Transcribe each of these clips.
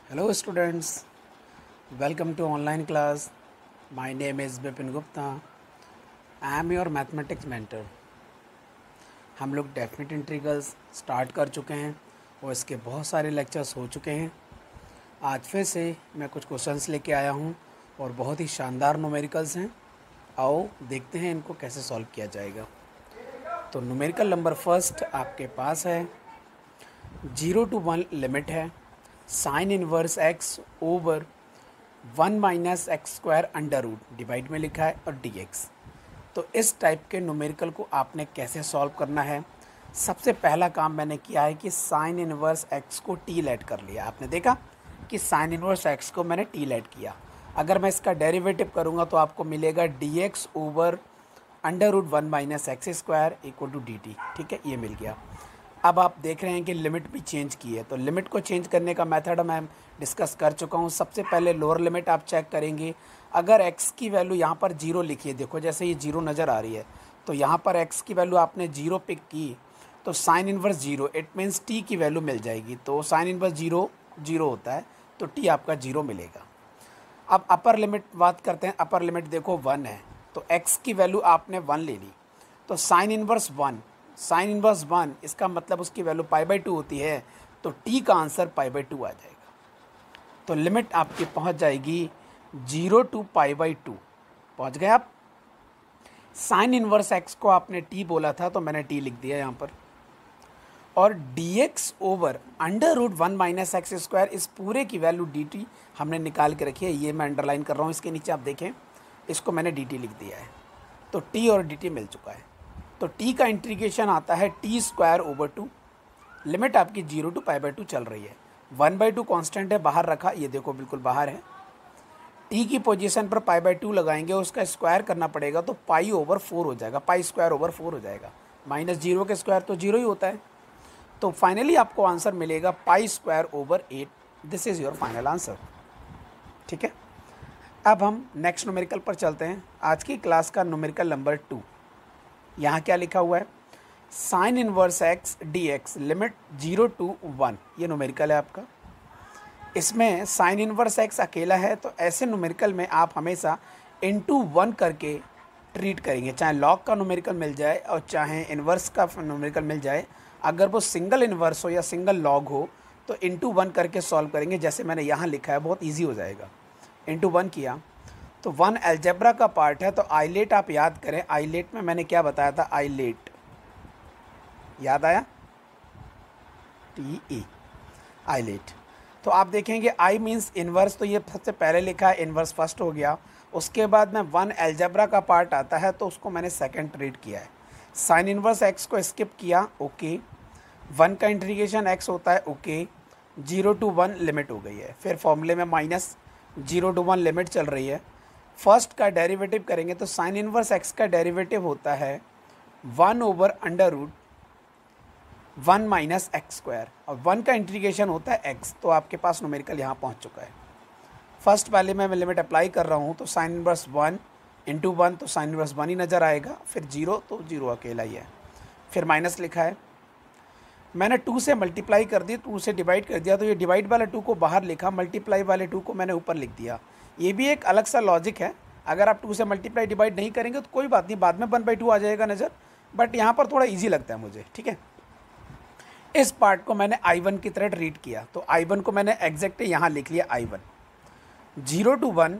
Hello students, welcome to online class. My name is Bipin Gupta. I am your mathematics mentor. हम लोग definite integrals start कर चुके हैं और इसके बहुत सारे लेक्चर्स हो चुके हैं। आज फिर से मैं कुछ क्वेश्चंस लेके आया हूँ और बहुत ही शानदार न्यूमेरिकल्स हैं। आओ देखते हैं इनको कैसे सॉल्व किया जाएगा। तो न्यूमेरिकल नंबर फर्स्ट आपके पास है 0 to 1 लिमिट है sine inverse x over 1 minus x square under root divide में लिखा है और dx। तो इस टाइप के न्यूमेरिकल को आपने कैसे सॉल्व करना है। सबसे पहला काम मैंने किया है कि साइन इनवर्स एक्स को टी लेट कर लिया। आपने देखा कि साइन इनवर्स एक्स को मैंने टी लेट किया। अगर मैं इसका डेरिवेटिव करूँगा तो आपको मिलेगा dx over under root 1 minus x square equal to dt। ठीक है, ये मिल गया। अब आप देख रहे हैं कि लिमिट भी चेंज की है, तो लिमिट को चेंज करने का मेथड मैं डिस्कस कर चुका हूँ। सबसे पहले लोअर लिमिट आप चेक करेंगे। अगर x की वैल्यू यहाँ पर 0 लिखी है, देखो जैसे ये 0 नज़र आ रही है, तो यहाँ पर x की वैल्यू आपने 0 पिक की तो sine inverse 0, it means t की वैल्यू मिल जाएगी। तो साइन इनवर्स 0 0 होता है तो t आपका 0 मिलेगा। अब अपर लिमिट बात करते हैं। अपर लिमिट देखो 1 है तो x की वैल्यू आपने 1 ले ली, तो साइन इनवर्स 1, साइन इनवर्स 1 इसका मतलब उसकी वैल्यू π/2 होती है, तो t का आंसर π/2 आ जाएगा। तो लिमिट आपकी पहुंच जाएगी 0 to π/2। पहुंच गए आप। साइन इनवर्स x को आपने t बोला था तो मैंने t लिख दिया यहाँ पर। और dx over under root 1 minus x square इस पूरे की वैल्यू dt हमने निकाल के रखी है। ये मैं अंडरलाइन कर रहा हूँ, इसके नीचे आप देखें, इसको मैंने dt लिख दिया है। तो t और dt मिल चुका है। तो t का इंटीग्रेशन आता है t स्क्वायर ओवर 2। लिमिट आपकी 0 to π/2 चल रही है। 1/2 कांस्टेंट है, बाहर रखा, ये देखो बिल्कुल बाहर है। t की पोजीशन पर π/2 लगाएंगे, उसका स्क्वायर करना पड़ेगा तो π/4 हो जाएगा, पाई स्क्वायर ओवर 4 हो जाएगा। माइनस 0 के स्क्वायर तो 0 ही होता है। तो फाइनली आपको आंसर मिलेगा π/8। This is your final answer. ठीक है, अब हम नेक्स्ट न्यूमेरिकल पर चलते हैं। आज की क्लास का न्यूमेरिकल नंबर 2। यहाँ क्या लिखा हुआ है, sine inverse x dx limit 0 to 1। ये न्यूमेरिकल है आपका। इसमें साइन इनवर्स एक्स अकेला है, तो ऐसे न्यूमेरिकल में आप हमेशा इनटू 1 करके ट्रीट करेंगे, चाहे लॉग का न्यूमेरिकल मिल जाए और चाहे इन्वर्स का न्यूमेरिकल मिल जाए। अगर वो सिंगल इन्वर्स हो या सिंगल लॉग हो तो इनटू 1 करके सॉल्व करेंगे, जैसे मैंने यहाँ लिखा है, बहुत ईजी हो जाएगा। इनटू 1 किया तो 1 अलजेब्रा का पार्ट है, तो आइलेट आप याद करें। आइलेट में मैंने क्या बताया था, आइलेट याद आया, TE आइलेट। तो आप देखेंगे आई मीन्स इन्वर्स, तो ये सबसे पहले लिखा है, इन्वर्स फर्स्ट हो गया। उसके बाद में 1 अलजेब्रा का पार्ट आता है तो उसको मैंने सेकंड ट्रीट किया है। साइन इन्वर्स एक्स को स्किप किया, ओके। 1 का इंटीग्रेशन एक्स होता है, ओके। 0 to 1 लिमिट हो गई है। फिर फॉर्मूले में माइनस 0 to 1 लिमिट चल रही है। फर्स्ट का डेरिवेटिव करेंगे तो साइन इनवर्स एक्स का डेरिवेटिव होता है 1 over under root 1 minus x square, और 1 का इंटीग्रेशन होता है x। तो आपके पास न्यूमेरिकल यहाँ पहुँच चुका है। फर्स्ट वाले में मैं लिमिट अप्लाई कर रहा हूँ, तो साइन इनवर्स 1 इंटू 1, तो साइन इनवर्स 1 ही नज़र आएगा। फिर 0 तो 0 अकेला ही है। फिर माइनस लिखा है, मैंने 2 से मल्टीप्लाई कर दी, 2 से डिवाइड कर दिया, तो ये डिवाइड वाला 2 को बाहर लिखा, मल्टीप्लाई वाले 2 को मैंने ऊपर लिख दिया। ये भी एक अलग सा लॉजिक है। अगर आप 2 से मल्टीप्लाई डिवाइड नहीं करेंगे तो कोई बात नहीं, बाद में 1/2 आ जाएगा नज़र, बट यहाँ पर थोड़ा ईजी लगता है मुझे। ठीक है, इस पार्ट को मैंने I1 की तरह ट्रीट किया, तो I1 को मैंने एग्जैक्ट यहाँ लिख लिया। I1 0 to 1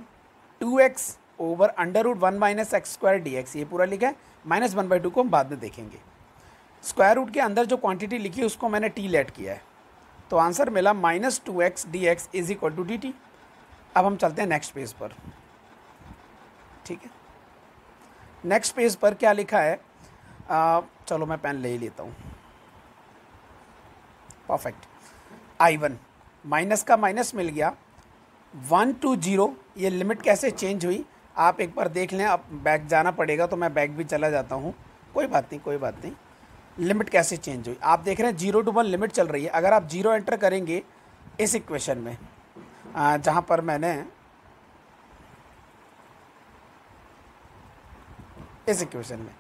2x over under root 1 minus x square dx, ये पूरा लिखा है। माइनस 1/2 को हम बाद में देखेंगे। स्क्वायर रूट के अंदर जो क्वांटिटी लिखी है उसको मैंने t लेट किया है, तो आंसर मिला -2x dx is equal to dt। अब हम चलते हैं नेक्स्ट पेज पर। ठीक है, नेक्स्ट पेज पर क्या लिखा है, चलो मैं पेन ले ही लेता हूँ। परफेक्ट। I1 माइनस का माइनस मिल गया, 1 to 0। ये लिमिट कैसे चेंज हुई आप एक बार देख लें। अब बैक जाना पड़ेगा तो मैं बैक भी चला जाता हूँ, कोई बात नहीं, कोई बात नहीं। लिमिट कैसे चेंज हुई आप देख रहे हैं, 0 to 1 लिमिट चल रही है। अगर आप 0 एंटर करेंगे इस इक्वेशन में, जहाँ पर मैंने इस इक्वेशन में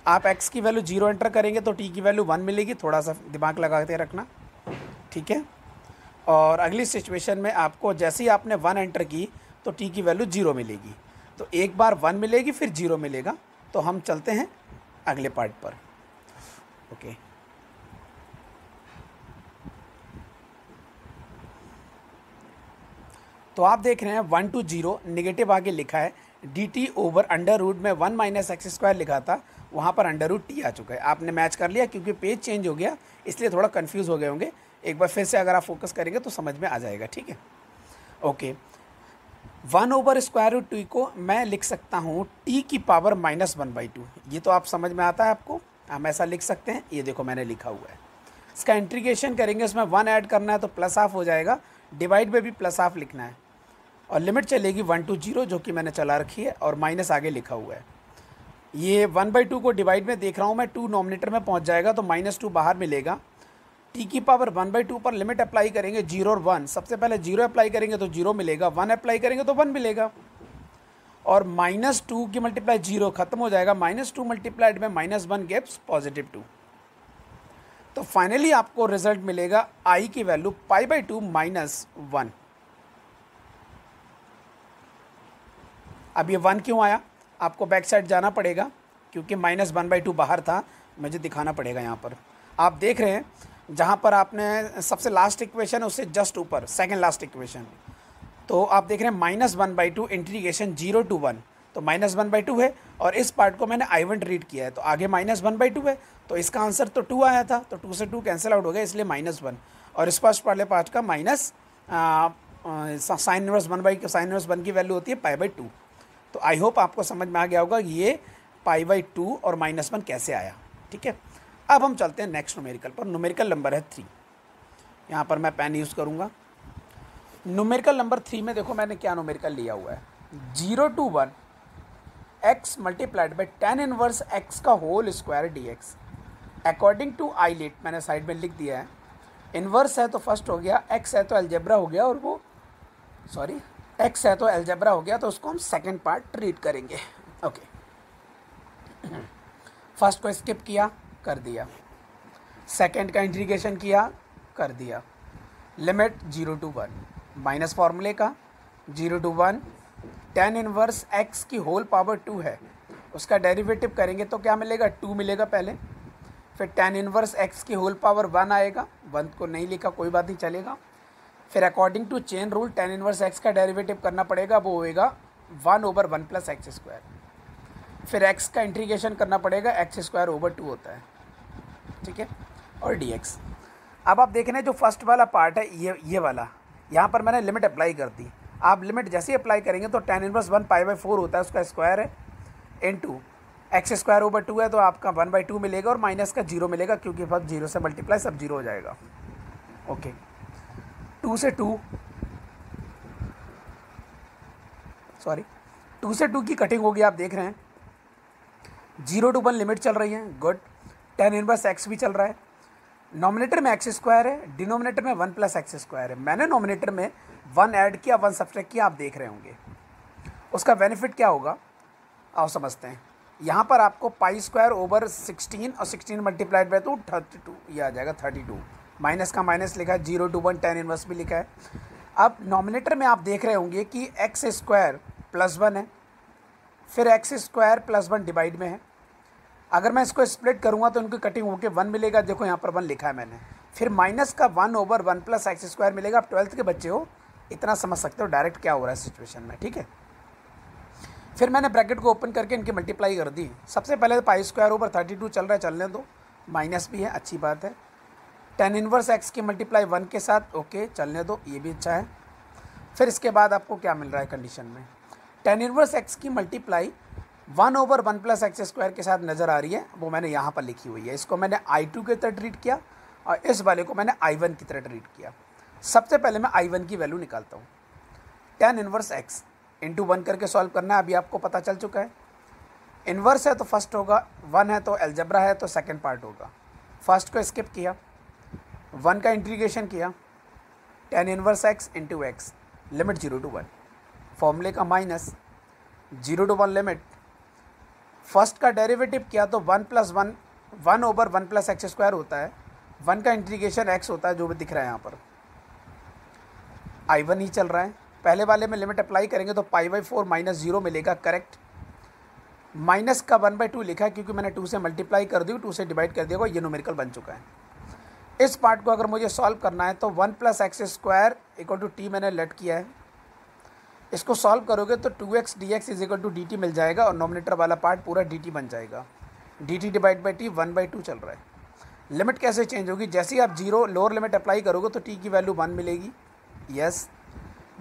आप x की वैल्यू 0 एंटर करेंगे तो t की वैल्यू 1 मिलेगी। थोड़ा सा दिमाग लगाते रखना, ठीक है। और अगली सिचुएशन में आपको जैसे ही आपने 1 एंटर की तो t की वैल्यू 0 मिलेगी। तो एक बार 1 मिलेगी फिर 0 मिलेगा। तो हम चलते हैं अगले पार्ट पर। ओके, तो आप देख रहे हैं 1 to 0 नेगेटिव आगे लिखा है, dt ओवर अंडर रूट में 1 माइनस एक्स स्क्वायर लिखा था, वहाँ पर अंडर रूट टी आ चुका है। आपने मैच कर लिया क्योंकि पेज चेंज हो गया इसलिए थोड़ा कंफ्यूज हो गए होंगे। एक बार फिर से अगर आप फोकस करेंगे तो समझ में आ जाएगा, ठीक है। Okay, 1 over square root T को मैं लिख सकता हूँ t की पावर -1/2। ये तो आप समझ में आता है आपको, हम ऐसा लिख सकते हैं। ये देखो मैंने लिखा हुआ है। इसका इंटीग्रेशन करेंगे, उसमें 1 ऐड करना है तो प्लस हाफ हो जाएगा, डिवाइड में भी प्लस हाफ लिखना है और लिमिट चलेगी 1 to 0 जो कि मैंने चला रखी है और माइनस आगे लिखा हुआ है। ये 1/2 को डिवाइड में देख रहा हूँ मैं, 2 नॉमिनेटर में पहुँच जाएगा तो -2 बाहर मिलेगा। t की पावर 1/2 पर लिमिट अप्लाई करेंगे 0 और 1। सबसे पहले 0 अप्लाई करेंगे तो 0 मिलेगा, 1 अप्लाई करेंगे तो 1 मिलेगा और -2 की मल्टीप्लाई 0 खत्म हो जाएगा, -2 मल्टीप्लाइड में -1 गेट्स +2। तो फाइनली आपको रिजल्ट मिलेगा i की वैल्यू π/2 -1। अब ये 1 क्यों आया, आपको बैक साइड जाना पड़ेगा क्योंकि -1/2 बाहर था, मुझे दिखाना पड़ेगा। यहाँ पर आप देख रहे हैं जहाँ पर आपने सबसे लास्ट इक्वेशन उससे जस्ट ऊपर सेकंड लास्ट इक्वेशन, तो आप देख रहे हैं -1/2 इंटीग्रेशन 0 to 1, तो -1/2 है और इस पार्ट को मैंने I1 रीड किया है तो आगे -1/2 है, तो इसका आंसर तो 2 आया था, तो 2 से 2 कैंसिल आउट हो गया इसलिए -1 और इस फर्स्ट वाले पार्ट का माइनस साइन इनवर्स 1 की वैल्यू होती है π/2। तो आई होप आपको समझ में आ गया होगा ये π/2 और -1 कैसे आया, ठीक है। अब हम चलते हैं नेक्स्ट न्यूमेरिकल पर। न्यूमेरिकल नंबर है 3। यहाँ पर मैं पेन यूज़ करूँगा। न्यूमेरिकल नंबर 3 में देखो मैंने क्या न्यूमेरिकल लिया हुआ है, 0 to 1 x multiplied by tan inverse x का whole square dx according to ILATE, मैंने साइड में लिख दिया है। इनवर्स है तो फर्स्ट हो गया, x है तो अलजेब्रा हो गया और वो x है तो अलजेब्रा हो गया, तो उसको हम सेकंड पार्ट ट्रीट करेंगे। ओके, फर्स्ट को स्किप किया, कर दिया। सेकंड का इंटीग्रेशन किया, कर दिया। लिमिट 0 to 1 माइनस फार्मूले का 0 to 1 tan इनवर्स x की होल पावर 2 है, उसका डेरिवेटिव करेंगे तो क्या मिलेगा, 2 मिलेगा पहले, फिर tan इनवर्स x की होल पावर 1 आएगा, 1 को नहीं लिखा कोई बात नहीं चलेगा। फिर according to chain rule tan inverse x का डेरिवेटिव करना पड़ेगा, वो होएगा 1/1 + x स्क्वायर। फिर x का इंटीग्रेशन करना पड़ेगा, x²/2 होता है, ठीक है, और dx। अब आप देख रहे हैं जो फर्स्ट वाला पार्ट है ये वाला, यहाँ पर मैंने लिमिट अप्लाई कर दी। आप लिमिट जैसे ही अप्लाई करेंगे तो tan इनवर्स 1 π/4 होता है, उसका स्क्वायर है, इनटू x²/2 है तो आपका 1/2 मिलेगा और माइनस का 0 मिलेगा क्योंकि फर्स्ट 0 से मल्टीप्लाई सब 0 हो जाएगा। ओके, 2 से 2 की कटिंग होगी, आप देख रहे हैं 0 to 1 लिमिट चल रही है, गुड। tan इनवर्स x भी चल रहा है, नॉमिनेटर में x² है, डिनोमिनेटर में 1 + x² है। मैंने नॉमिनेटर में 1 ऐड किया, 1 सब्ट्रैक्ट किया, आप देख रहे होंगे। उसका बेनिफिट क्या होगा आओ समझते हैं। यहाँ पर आपको π²/16 और 16 मल्टीप्लाइड बाय 2 32 ये आ जाएगा 32। माइनस का माइनस लिखा है, 0 to 1 tan इनवर्स भी लिखा है। अब नॉमिनेटर में आप देख रहे होंगे कि x² + 1 है, फिर x² + 1 डिवाइड में है। अगर मैं इसको स्प्लिट करूँगा तो इनकी कटिंग होकर 1 मिलेगा, देखो यहाँ पर 1 लिखा है मैंने। फिर माइनस का 1/1 + x² मिलेगा। आप 12th के बच्चे हो, इतना समझ सकते हो डायरेक्ट क्या हो रहा है सिचुएशन में, ठीक है। फिर मैंने ब्रैकेट को ओपन करके इनकी मल्टीप्लाई कर दी। सबसे पहले π²/32 चल रहा है, चलने दो, माइनस भी है, अच्छी बात है। tan इनवर्स x की मल्टीप्लाई 1 के साथ, ओके चलने दो, ये भी अच्छा है। फिर इसके बाद आपको क्या मिल रहा है कंडीशन में, tan इनवर्स x की मल्टीप्लाई 1/1 + x² के साथ नज़र आ रही है, वो मैंने यहाँ पर लिखी हुई है। इसको मैंने I2 की तरह ट्रीट किया और इस वाले को मैंने I1 की तरह ट्रीट किया। सबसे पहले मैं I1 की वैल्यू निकालता हूँ। tan इनवर्स x इंटू 1 करके सॉल्व करना है, अभी आपको पता चल चुका है। इन्वर्स है तो फर्स्ट होगा, 1 है तो अलजेब्रा है तो सेकंड पार्ट होगा। फर्स्ट को स्किप किया, 1 का इंटीग्रेशन किया, tan inverse x into x, limit 0 to 1, फॉर्मूले का माइनस 0 to 1 लिमिट। फर्स्ट का डेरिवेटिव किया तो 1 + 1 1/1 + x² होता है, 1 का इंटीग्रेशन x होता है जो भी दिख रहा है यहाँ पर, I1 ही चल रहा है। पहले वाले में लिमिट अप्लाई करेंगे तो पाई/4 माइनस 0 मिलेगा, करेक्ट। माइनस का 1/2 लिखा है क्योंकि मैंने 2 से मल्टीप्लाई कर दी, 2 से डिवाइड कर दिया, ये न्यूमेरिकल बन चुका है। इस पार्ट को अगर मुझे सॉल्व करना है तो 1 + x² = t मैंने लेट किया है। इसको सॉल्व करोगे तो 2x dx = dt मिल जाएगा और नॉमिनेटर वाला पार्ट पूरा dt बन जाएगा। dt डिवाइड बाई t 1/2 चल रहा है। लिमिट कैसे चेंज होगी? जैसे ही आप 0 लोअर लिमिट अप्लाई करोगे तो t की वैल्यू 1 मिलेगी, यस।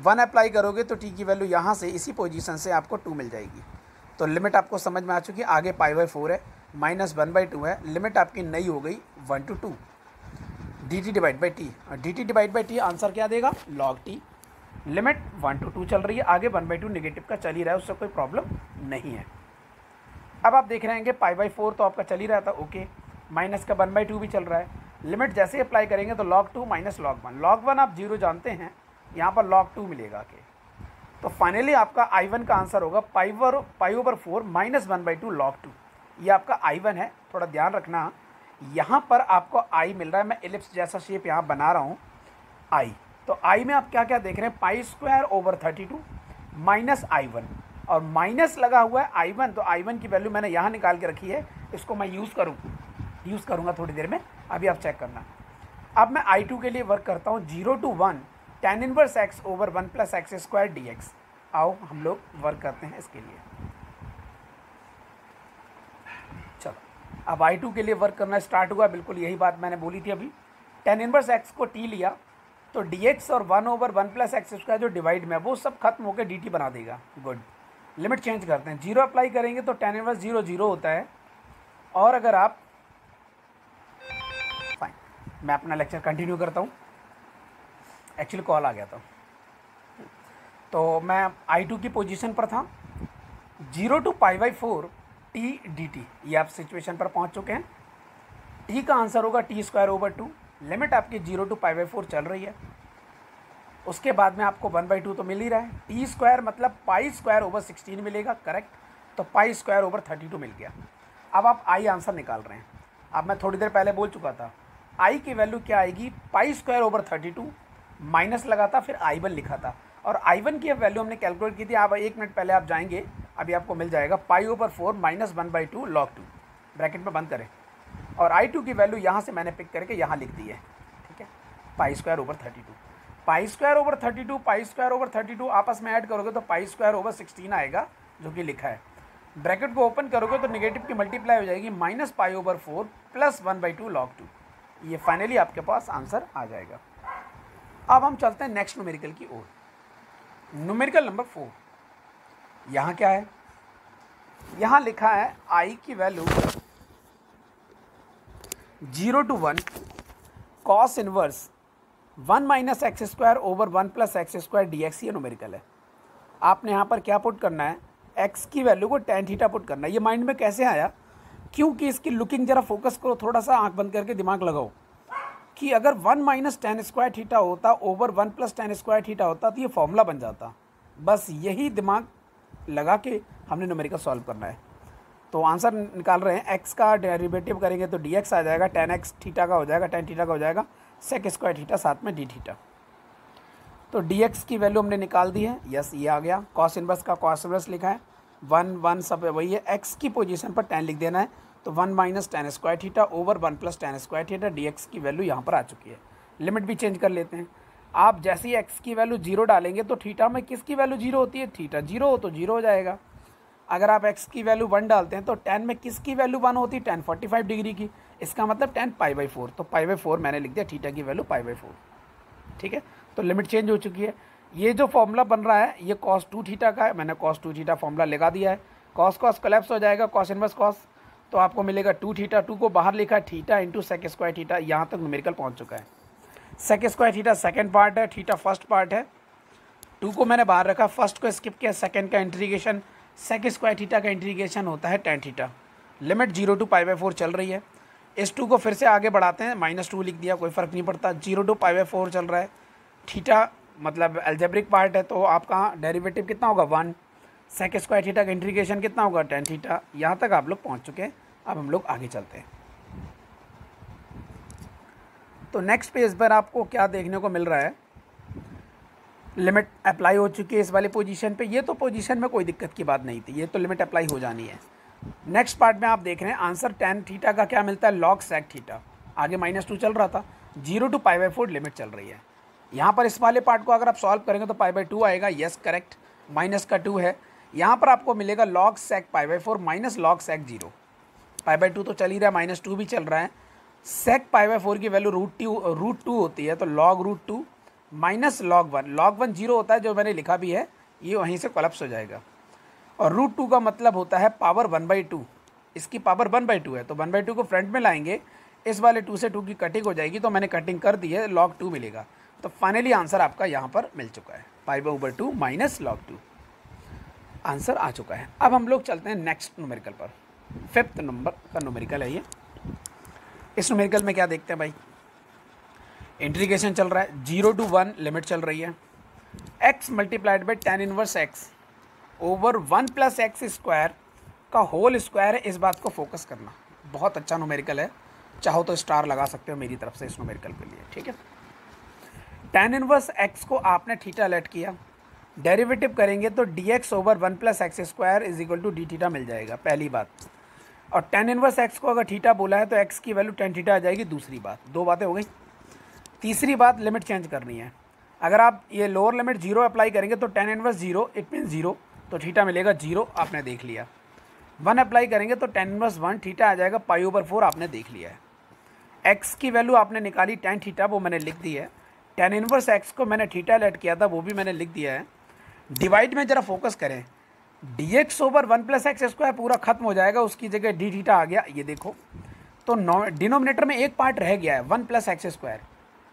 1 अप्लाई करोगे तो t की वैल्यू यहाँ से इसी पोजीशन से आपको 2 मिल जाएगी। तो लिमिट आपको समझ में आ चुकी है। आगे पाई/4 है, माइनस 1/2 है, लिमिट आपकी नई हो गई 1 to 2 dt divide by T. dt divide by T answer क्या देगा? log t। लिमिट 1 to 2 चल रही है, आगे 1/2 नेगेटिव का चल ही रहा है, उससे कोई प्रॉब्लम नहीं है। अब आप देख रहे हैं कि पाई/4 तो आपका चल ही रहा था, ओके। माइनस का 1/2 भी चल रहा है। लिमिट जैसे ही अप्लाई करेंगे तो log 2 माइनस log 1। log 1 आप 0 जानते हैं, यहाँ पर log 2 मिलेगा के। तो फाइनली आपका I1 का आंसर होगा पाई/4 माइनस 1/2 log 2। ये आपका I1 है। थोड़ा ध्यान रखना, यहाँ पर आपको I मिल रहा है। मैं एलिप्स जैसा शेप यहाँ बना रहा हूँ I। तो I में आप क्या क्या देख रहे हैं? π²/32 माइनस I1 और माइनस लगा हुआ है I1। तो I1 की वैल्यू मैंने यहाँ निकाल के रखी है, इसको मैं यूज़ करूँगा थोड़ी देर में, अभी आप चेक करना। अब मैं I2 के लिए वर्क करता हूँ 0 to 1 tan inverse x / 1 + x² dx। आओ हम लोग वर्क करते हैं इसके लिए। चलो अब I2 के लिए वर्क करना स्टार्ट हुआ। बिल्कुल यही बात मैंने बोली थी अभी। tan इनवर्स x को t लिया तो dx और 1/1 + x² जो डिवाइड में है वो सब खत्म होकर dt बना देगा। गुड। लिमिट चेंज करते हैं, 0 अप्लाई करेंगे तो tan इनवर्स 0 0 होता है। और अगर आप फाइन, मैं अपना लेक्चर कंटिन्यू करता हूँ, एक्चुअली कॉल आ गया था। तो मैं I2 की पोजीशन पर था, 0 to π/4 t dt। ये आप सिचुएशन पर पहुंच चुके हैं। t का आंसर होगा t²/2। लिमिट आपकी 0 to π/4 चल रही है। उसके बाद में आपको 1/2 तो मिल ही रहा है। t² मतलब π²/16 मिलेगा, करेक्ट। तो π²/32 मिल गया। अब आप I आंसर निकाल रहे हैं। अब मैं थोड़ी देर पहले बोल चुका था I की वैल्यू क्या आएगी? π²/32 माइनस लगा था, फिर I1 लिखा था और I1 की वैल्यू हमने कैलकुलेट की थी। आप 1 मिनट पहले आप जाएंगे, अभी आपको मिल जाएगा π/4 माइनस 1/2 log 2। ब्रैकेट में बंद करें और I2 की वैल्यू यहाँ से मैंने पिक करके यहाँ लिख दी है, ठीक है। π²/32 π² आपस में ऐड करोगे तो π²/16 आएगा, जो कि लिखा है। ब्रैकेट को ओपन करोगे तो नेगेटिव की मल्टीप्लाई हो जाएगी, माइनस π/4 प्लस 1/2 log 2। ये फाइनली आपके पास आंसर आ जाएगा। अब हम चलते हैं नेक्स्ट न्यूमेरिकल की ओर। Numerical number 4। यहाँ क्या है? यहाँ लिखा है I की value 0 to 1 cos inverse 1 - x² / 1 + x² dx। ये न्यूमेरिकल है। आपने यहाँ पर क्या पुट करना है? x की वैल्यू को tan थीटा पुट करना है। ये माइंड में कैसे आया? क्योंकि इसकी लुकिंग जरा फोकस करो, थोड़ा सा आंख बंद करके दिमाग लगाओ कि अगर 1 - tan² थीटा होता ओवर 1 + tan² थीटा होता तो ये फॉर्मूला बन जाता। बस यही दिमाग लगा के हमने न्यूमेरिकल सॉल्व करना है। तो आंसर निकाल रहे हैं। x का डेरिवेटिव करेंगे तो dx आ जाएगा, tan x थीटा का हो जाएगा, tan थीटा का हो जाएगा sec² थीटा, साथ में d थीटा। तो dx की वैल्यू हमने निकाल दी है, यस ये आ गया। cos इनवर्स का cos इनवर्स लिखा है, 1 1 सब वही है। x की पोजीशन पर tan लिख देना है, तो 1 - tan² theta over 1 + tan² theta. dx की वैल्यू यहाँ पर आ चुकी है। लिमिट भी चेंज कर लेते हैं। आप जैसे ही x की वैल्यू 0 डालेंगे तो थीटा में किसकी वैल्यू 0 होती है? थीटा 0 हो तो 0 हो जाएगा। अगर आप x की वैल्यू 1 डालते हैं तो tan में किसकी वैल्यू 1 होती है? tan 45 डिग्री की। इसका मतलब tan π/4। तो π/4 मैंने लिख दिया, थीटा की वैल्यू π/4, ठीक है। तो लिमिट चेंज हो चुकी है। ये जो फॉर्मूला बन रहा है ये cos 2 थीटा का है, मैंने cos 2 थीटा फॉर्मूला लगा दिया है। cos कोलैप्स हो जाएगा, cos इनवर्स cos, तो आपको मिलेगा 2 थीटा। 2 को बाहर लिखा, थीटा इंटू sec² थीटा। यहाँ तक न्यूमेरिकल पहुँच चुका है। sec² थीटा सेकेंड पार्ट है, थीटा फर्स्ट पार्ट है। 2 को मैंने बाहर रखा, फर्स्ट को स्किप किया, सेकेंड का इंटीग्रेशन sec² थीटा का इंटीग्रेशन होता है tan थीटा। लिमिट 0 to π/4 चल रही है। इस 2 को फिर से आगे बढ़ाते हैं, -2 लिख दिया, कोई फ़र्क नहीं पड़ता। 0 to π/4 चल रहा है। थीटा मतलब एल्जेब्रिक पार्ट है, तो आपका डेरिवेटिव कितना होगा? 1। sec² थीटा का इंटीग्रेशन कितना होगा? tan theta. यहाँ तक आप लोग पहुँच चुके हैं। अब हम लोग आगे चलते हैं। तो नेक्स्ट पेज पर आपको क्या देखने को मिल रहा है? लिमिट अप्लाई हो चुकी है इस वाली पोजीशन पे। ये तो पोजीशन में कोई दिक्कत की बात नहीं थी, ये तो लिमिट अप्लाई हो जानी है। नेक्स्ट पार्ट में आप देख रहे हैं आंसर tan थीटा का क्या मिलता है, log sec थीटा। आगे -2 चल रहा था, 0 to π/4 लिमिट चल रही है। यहाँ पर इस वाले पार्ट को अगर आप सॉल्व करेंगे तो π/2 आएगा, यस करेक्ट, माइनस का 2 है। यहाँ पर आपको मिलेगा log sec π/4 minus log sec 0। π/2 तो चल ही रहा है, -2 भी चल रहा है। sec π/4 की वैल्यू √2 होती है, तो log √2 माइनस log 1। log 1 0 होता है, जो मैंने लिखा भी है, ये वहीं से कोलैप्स हो जाएगा। और √2 का मतलब होता है पावर 1/2, इसकी पावर 1/2 है, तो 1/2 को फ्रंट में लाएंगे, इस वाले 2 से 2 की कटिंग हो जाएगी, तो मैंने कटिंग कर दी है, log 2 मिलेगा। तो फाइनली आंसर आपका यहाँ पर मिल चुका है, π/2 माइनस log 2 आंसर आ चुका है। अब हम लोग चलते हैं नेक्स्ट न्यूमेरिकल पर। 5th नंबर का न्यूमेरिकल है ये। इस न्यूमेरिकल में क्या देखते हैं भाई, इंटीग्रेशन चल रहा है, 0 to 1 लिमिट चल रही है, x multiplied by tan inverse x over 1 + x² का होल स्क्वायर है। इस बात को फोकस करना, बहुत अच्छा न्यूमेरिकल है, चाहो तो स्टार लगा सकते हो मेरी तरफ से इस न्यूमेरिकल के लिए, ठीक है। tan इनवर्स x को आपने थीटा लेट किया, डेरिवेटिव करेंगे तो dx over 1 + x² is equal to d theta मिल जाएगा, पहली बात। और tan इनवर्स x को अगर थीटा बोला है तो x की वैल्यू tan थीटा आ जाएगी, दूसरी बात। 2 बातें हो गई। तीसरी बात, लिमिट चेंज करनी है। अगर आप ये लोअर लिमिट 0 अप्लाई करेंगे तो tan इनवर्स 0 इट मीन 0, तो थीटा मिलेगा 0, आपने देख लिया। 1 अप्लाई करेंगे तो tan इनवर्स 1 थीटा आ जाएगा, π/4 आपने देख लिया है। x की वैल्यू आपने निकाली tan थीटा, वो मैंने लिख दी है। tan इनवर्स x को मैंने थीटा लेट किया था, वो भी मैंने लिख दिया है। डिवाइड में ज़रा फोकस करें, dx ओवर 1 + x² पूरा खत्म हो जाएगा, उसकी जगह d थीटा आ गया, ये देखो। तो डिनोमिनेटर में एक पार्ट रह गया है 1 + x²,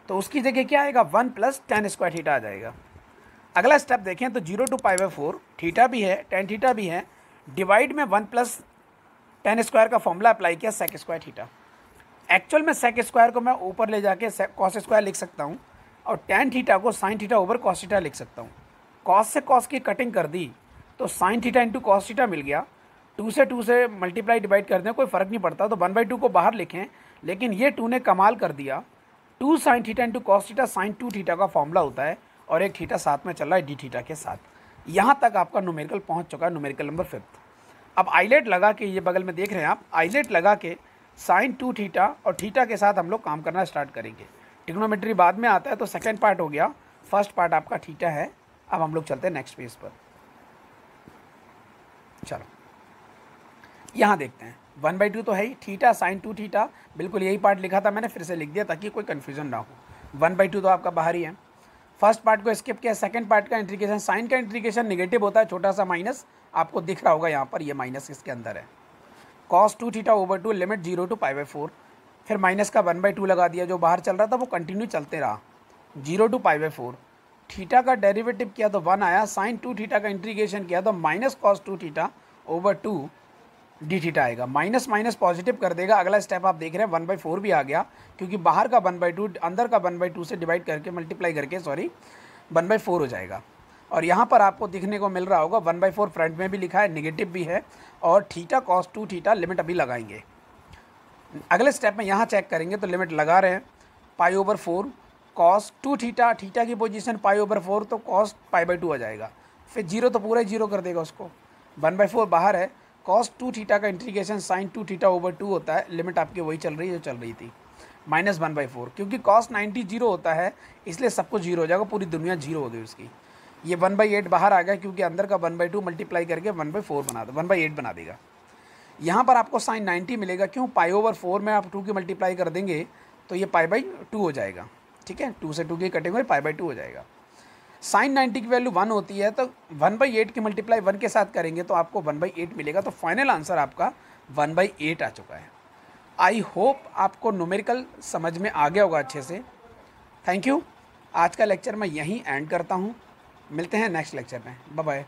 तो उसकी जगह क्या आएगा, 1 + tan² थीटा आ जाएगा। अगला स्टेप देखें तो 0 to π/4 थीटा भी है, tan थीटा भी है, डिवाइड में 1 + tan² का फॉर्मूला अप्लाई किया, sec² थीटा। एक्चुअल में sec² को मैं ऊपर ले जाके cos² लिख सकता हूँ, और tan थीटा को sin theta over cos theta लिख सकता हूँ। cos से cos की कटिंग कर दी तो sin theta into cos theta मिल गया। 2 से 2 से मल्टीप्लाई डिवाइड कर दें, कोई फ़र्क नहीं पड़ता, तो 1/2 को बाहर लिखें, लेकिन ये 2 ने कमाल कर दिया। 2 sin theta into cos theta sin 2 theta का फॉर्मूला होता है, और एक थीटा साथ में चल रहा है d थीटा के साथ। यहाँ तक आपका न्यूमेरिकल पहुँच चुका है, न्यूमेरिकल नंबर 5th। अब आइलेट लगा के, ये बगल में देख रहे हैं आप, आइलेट लगा के sin 2 थीटा और थीटा के साथ हम लोग काम करना स्टार्ट करेंगे। ट्रिग्नोमेट्री बाद में आता है, तो सेकेंड पार्ट हो गया, फर्स्ट पार्ट आपका थीटा है। अब हम लोग चलते हैं नेक्स्ट पेज पर। चलो यहाँ देखते हैं, 1/2 तो है ही, थीटा sin 2 थीटा, बिल्कुल यही पार्ट लिखा था मैंने, फिर से लिख दिया ताकि कोई कन्फ्यूजन ना हो। 1/2 तो आपका बाहर ही है। फर्स्ट पार्ट को स्किप किया, सेकंड पार्ट का इंटीग्रेशन, साइन का इंटीग्रेशन नेगेटिव होता है, छोटा सा माइनस आपको दिख रहा होगा यहाँ पर, ये माइनस इसके अंदर है। cos 2 theta over 2 limit 0 to π/4, फिर माइनस का 1/2 लगा दिया, जो बाहर चल रहा था वो कंटिन्यू चलते रहा, 0 to π/4। थीटा का डेरिवेटिव किया तो 1 आया, साइन 2 थीटा का इंटीग्रेशन किया तो minus cos 2 theta over 2 d theta आएगा, माइनस माइनस पॉजिटिव कर देगा। अगला स्टेप आप देख रहे हैं 1/4 भी आ गया, क्योंकि बाहर का 1/2 अंदर का 1/2 से डिवाइड करके मल्टीप्लाई करके 1/4 हो जाएगा। और यहाँ पर आपको दिखने को मिल रहा होगा 1/4 फ्रंट में भी लिखा है, नेगेटिव भी है, और थीटा cos 2 थीटा लिमिट अभी लगाएंगे। अगले स्टेप में यहाँ चेक करेंगे तो लिमिट लगा रहे हैं, π/4 cos 2 थीटा, थीटा की पोजीशन π/4, तो cos π/2 आ जाएगा, फिर 0 तो पूरा ही 0 कर देगा उसको, 1/4 बाहर है, cos 2 थीटा का इंटीग्रेशन sin 2 थीटा ओवर 2 होता है, लिमिट आपकी वही चल रही है जो चल रही थी, -1/4, क्योंकि cos 90 0 होता है, इसलिए सब कुछ 0 हो जाएगा, पूरी दुनिया 0 हो गई उसकी। ये 1/8 बाहर आ गया, क्योंकि अंदर का 1/2 मल्टीप्लाई करके 1/4 बना दो, 1/8 बना देगा। यहाँ पर आपको sin 90 मिलेगा, क्यों, π/4 में आप 2 की मल्टीप्लाई कर देंगे तो ये π/2 हो जाएगा, ठीक है, 2 से 2 की कटिंग हुई, π/2 हो जाएगा। sin 90 की वैल्यू 1 होती है, तो 1/8 की मल्टीप्लाई 1 के साथ करेंगे तो आपको 1/8 मिलेगा, तो फाइनल आंसर आपका 1/8 आ चुका है। आई होप आपको न्यूमेरिकल समझ में आ गया होगा अच्छे से। Thank you. आज का लेक्चर मैं यहीं एंड करता हूँ, मिलते हैं नेक्स्ट लेक्चर में, बाय बाय।